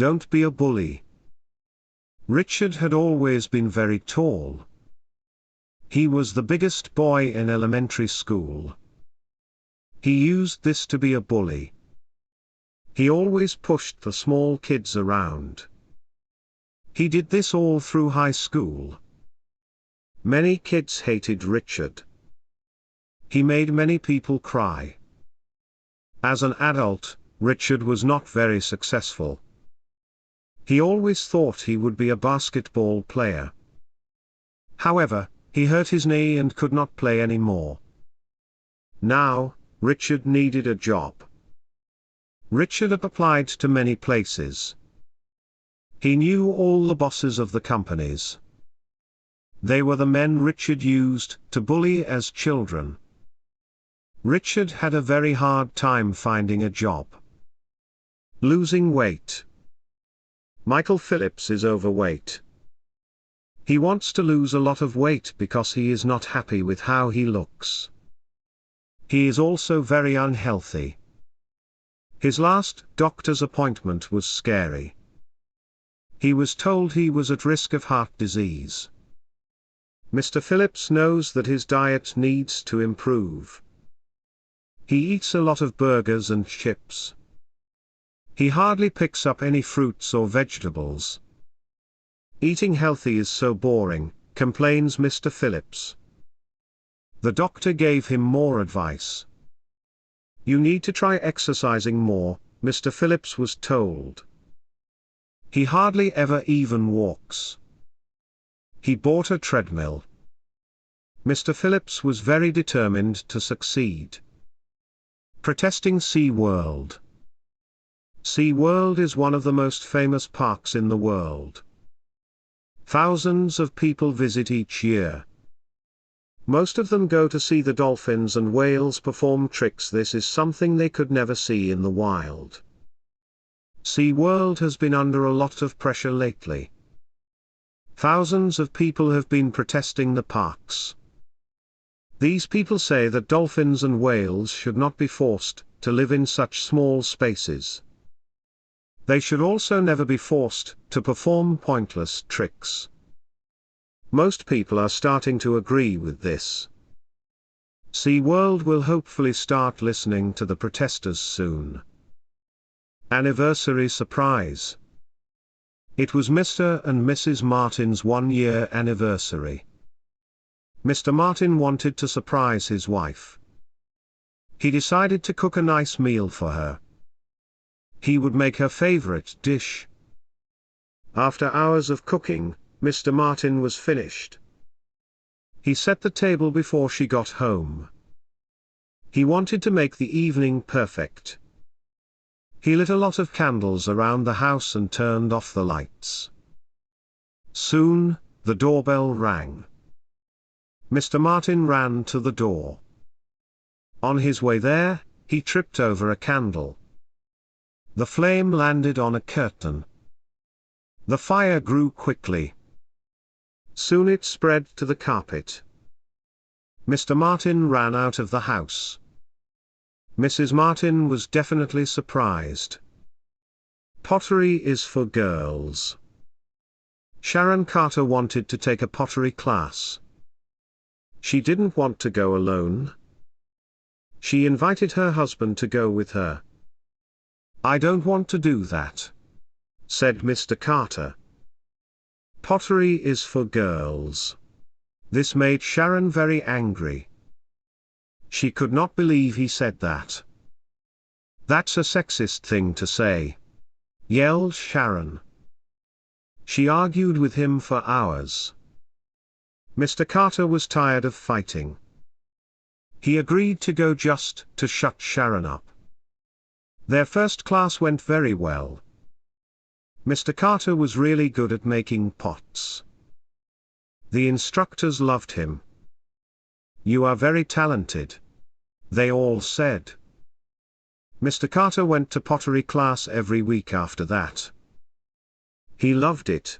Don't be a bully. Richard had always been very tall. He was the biggest boy in elementary school. He used this to be a bully. He always pushed the small kids around. He did this all through high school. Many kids hated Richard. He made many people cry. As an adult, Richard was not very successful. He always thought he would be a basketball player. However, he hurt his knee and could not play anymore. Now, Richard needed a job. Richard applied to many places. He knew all the bosses of the companies. They were the men Richard used to bully as children. Richard had a very hard time finding a job. Losing weight. Michael Phillips is overweight. He wants to lose a lot of weight because he is not happy with how he looks. He is also very unhealthy. His last doctor's appointment was scary. He was told he was at risk of heart disease. Mr. Phillips knows that his diet needs to improve. He eats a lot of burgers and chips. He hardly picks up any fruits or vegetables. Eating healthy is so boring, complains Mr. Phillips. The doctor gave him more advice. You need to try exercising more, Mr. Phillips was told. He hardly ever even walks. He bought a treadmill. Mr. Phillips was very determined to succeed. Protesting SeaWorld. SeaWorld is one of the most famous parks in the world. Thousands of people visit each year. Most of them go to see the dolphins and whales perform tricks. This is something they could never see in the wild. SeaWorld has been under a lot of pressure lately. Thousands of people have been protesting the parks. These people say that dolphins and whales should not be forced to live in such small spaces. They should also never be forced to perform pointless tricks. Most people are starting to agree with this. SeaWorld will hopefully start listening to the protesters soon. Anniversary surprise. It was Mr. and Mrs. Martin's one-year anniversary. Mr. Martin wanted to surprise his wife. He decided to cook a nice meal for her. He would make her favorite dish. After hours of cooking, Mr. Martin was finished. He set the table before she got home. He wanted to make the evening perfect. He lit a lot of candles around the house and turned off the lights. Soon, the doorbell rang. Mr. Martin ran to the door. On his way there, he tripped over a candle. The flame landed on a curtain. The fire grew quickly. Soon it spread to the carpet. Mr. Martin ran out of the house. Mrs. Martin was definitely surprised. Pottery is for girls. Sharon Carter wanted to take a pottery class. She didn't want to go alone. She invited her husband to go with her. I don't want to do that, said Mr. Carter. Pottery is for girls. This made Sharon very angry. She could not believe he said that. That's a sexist thing to say, yelled Sharon. She argued with him for hours. Mr. Carter was tired of fighting. He agreed to go just to shut Sharon up. Their first class went very well. Mr. Carter was really good at making pots. The instructors loved him. You are very talented, they all said. Mr. Carter went to pottery class every week after that. He loved it.